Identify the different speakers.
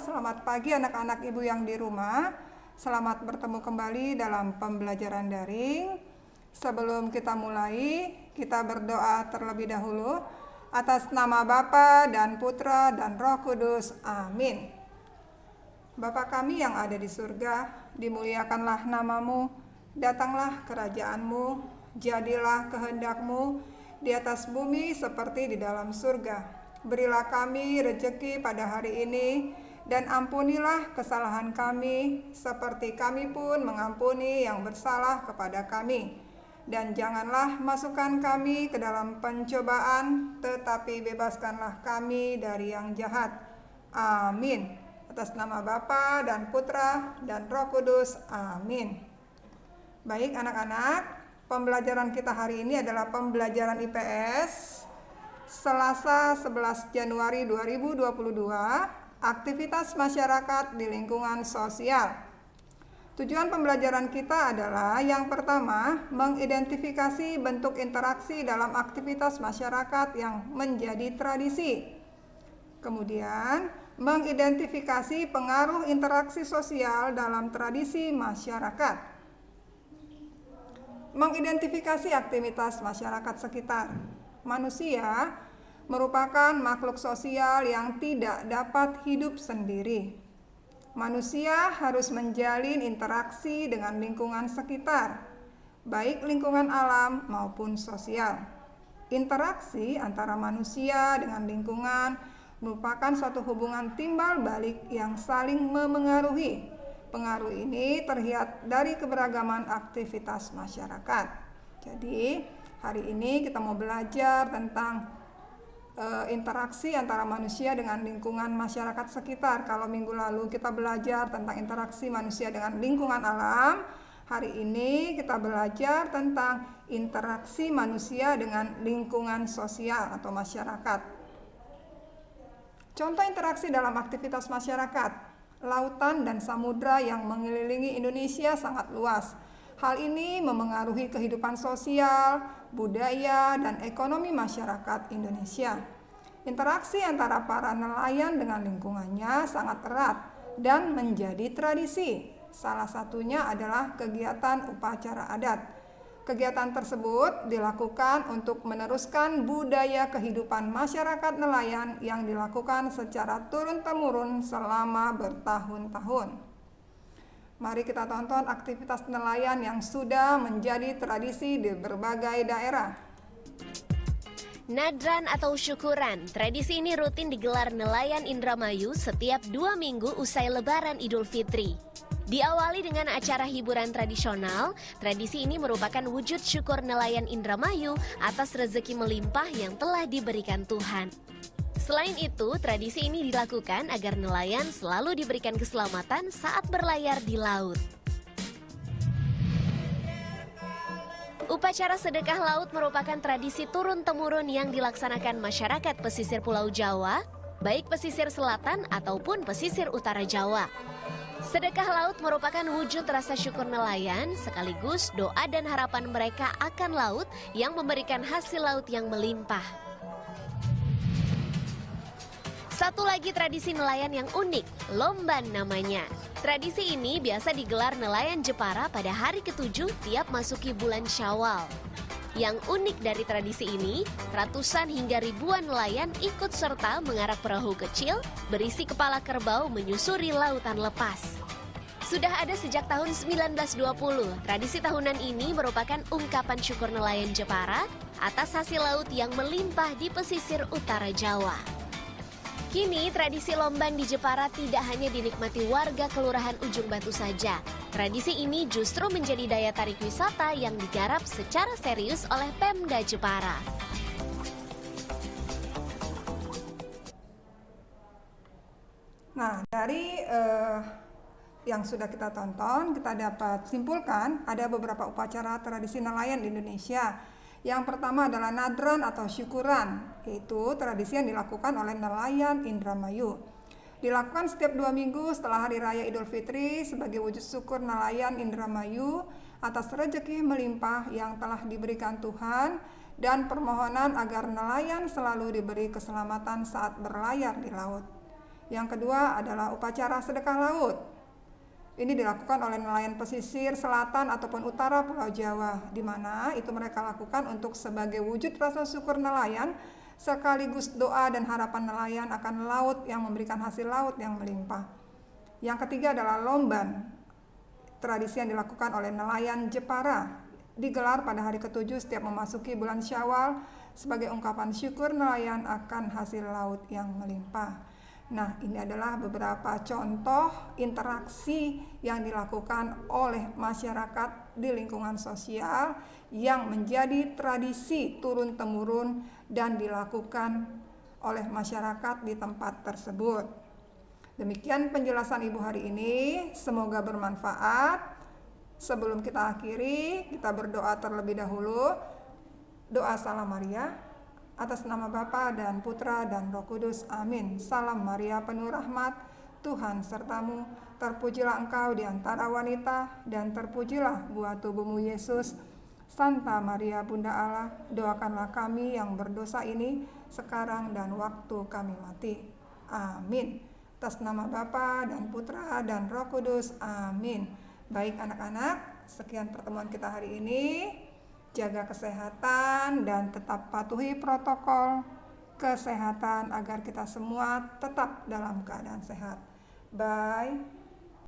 Speaker 1: selamat pagi anak-anak ibu yang di rumah. Selamat bertemu kembali dalam pembelajaran daring. Sebelum kita mulai, kita berdoa terlebih dahulu. Atas nama Bapa dan Putra dan Roh Kudus. Amin. Bapa kami yang ada di surga, dimuliakanlah namamu, datanglah kerajaanmu, jadilah kehendakmu di atas bumi seperti di dalam surga. Berilah kami rezeki pada hari ini, dan ampunilah kesalahan kami, seperti kami pun mengampuni yang bersalah kepada kami. Dan janganlah masukkan kami ke dalam pencobaan, tetapi bebaskanlah kami dari yang jahat. Amin. Atas nama Bapa dan Putra dan Roh Kudus. Amin. Baik anak-anak, pembelajaran kita hari ini adalah pembelajaran IPS Selasa 11 Januari 2022, aktivitas masyarakat di lingkungan sosial. Tujuan pembelajaran kita adalah yang pertama, mengidentifikasi bentuk interaksi dalam aktivitas masyarakat yang menjadi tradisi. Kemudian, mengidentifikasi pengaruh interaksi sosial dalam tradisi masyarakat. Mengidentifikasi aktivitas masyarakat sekitar. Manusia merupakan makhluk sosial yang tidak dapat hidup sendiri. Manusia harus menjalin interaksi dengan lingkungan sekitar, baik lingkungan alam maupun sosial. Interaksi antara manusia dengan lingkungan merupakan suatu hubungan timbal balik yang saling memengaruhi. Pengaruh ini terlihat dari keberagaman aktivitas masyarakat. Jadi, hari ini kita mau belajar tentang interaksi antara manusia dengan lingkungan masyarakat sekitar. Kalau minggu lalu kita belajar tentang interaksi manusia dengan lingkungan alam, hari ini kita belajar tentang interaksi manusia dengan lingkungan sosial atau masyarakat. Contoh interaksi dalam aktivitas masyarakat, lautan dan samudra yang mengelilingi Indonesia sangat luas. Hal ini memengaruhi kehidupan sosial, budaya, dan ekonomi masyarakat Indonesia. Interaksi antara para nelayan dengan lingkungannya sangat erat dan menjadi tradisi. Salah satunya adalah kegiatan upacara adat. Kegiatan tersebut dilakukan untuk meneruskan budaya kehidupan masyarakat nelayan yang dilakukan secara turun-temurun selama bertahun-tahun. Mari kita tonton aktivitas nelayan yang sudah menjadi tradisi di berbagai daerah.
Speaker 2: Nadran atau syukuran, tradisi ini rutin digelar nelayan Indramayu setiap 2 minggu usai Lebaran Idul Fitri. Diawali dengan acara hiburan tradisional, tradisi ini merupakan wujud syukur nelayan Indramayu atas rezeki melimpah yang telah diberikan Tuhan. Selain itu, tradisi ini dilakukan agar nelayan selalu diberikan keselamatan saat berlayar di laut. Upacara sedekah laut merupakan tradisi turun-temurun yang dilaksanakan masyarakat pesisir Pulau Jawa, baik pesisir selatan ataupun pesisir utara Jawa. Sedekah laut merupakan wujud rasa syukur nelayan sekaligus doa dan harapan mereka akan laut yang memberikan hasil laut yang melimpah. Satu lagi tradisi nelayan yang unik, Lomban namanya. Tradisi ini biasa digelar nelayan Jepara pada hari ke-7 tiap masuki bulan Syawal. Yang unik dari tradisi ini, ratusan hingga ribuan nelayan ikut serta mengarak perahu kecil berisi kepala kerbau menyusuri lautan lepas. Sudah ada sejak tahun 1920, tradisi tahunan ini merupakan ungkapan syukur nelayan Jepara atas hasil laut yang melimpah di pesisir utara Jawa. Kini, tradisi Lomban di Jepara tidak hanya dinikmati warga Kelurahan Ujung Batu saja. Tradisi ini justru menjadi daya tarik wisata yang digarap secara serius oleh Pemda Jepara.
Speaker 1: Nah, dari yang sudah kita tonton, kita dapat simpulkan ada beberapa upacara tradisi nelayan di Indonesia. Yang pertama adalah nadran atau syukuran, yaitu tradisi yang dilakukan oleh nelayan Indramayu. Dilakukan setiap 2 minggu setelah Hari Raya Idul Fitri sebagai wujud syukur nelayan Indramayu atas rezeki melimpah yang telah diberikan Tuhan dan permohonan agar nelayan selalu diberi keselamatan saat berlayar di laut. Yang kedua adalah upacara sedekah laut. Ini dilakukan oleh nelayan pesisir selatan ataupun utara Pulau Jawa, di mana itu mereka lakukan untuk sebagai wujud rasa syukur nelayan sekaligus doa dan harapan nelayan akan laut yang memberikan hasil laut yang melimpah. Yang ketiga adalah lomban. Tradisi yang dilakukan oleh nelayan Jepara digelar pada hari ke-7 setiap memasuki bulan Syawal sebagai ungkapan syukur nelayan akan hasil laut yang melimpah. Nah, ini adalah beberapa contoh interaksi yang dilakukan oleh masyarakat di lingkungan sosial yang menjadi tradisi turun-temurun dan dilakukan oleh masyarakat di tempat tersebut. Demikian penjelasan Ibu hari ini, semoga bermanfaat. Sebelum kita akhiri, kita berdoa terlebih dahulu. Doa Salam Maria. Atas nama Bapa dan Putra dan Roh Kudus, amin. Salam Maria, penuh rahmat, Tuhan sertamu. Terpujilah engkau di antara wanita, dan terpujilah buah tubuhmu Yesus. Santa Maria, Bunda Allah, doakanlah kami yang berdosa ini, sekarang dan waktu kami mati. Amin. Atas nama Bapa dan Putra dan Roh Kudus, amin. Baik anak-anak, sekian pertemuan kita hari ini. Jaga kesehatan dan tetap patuhi protokol kesehatan agar kita semua tetap dalam keadaan sehat. Bye.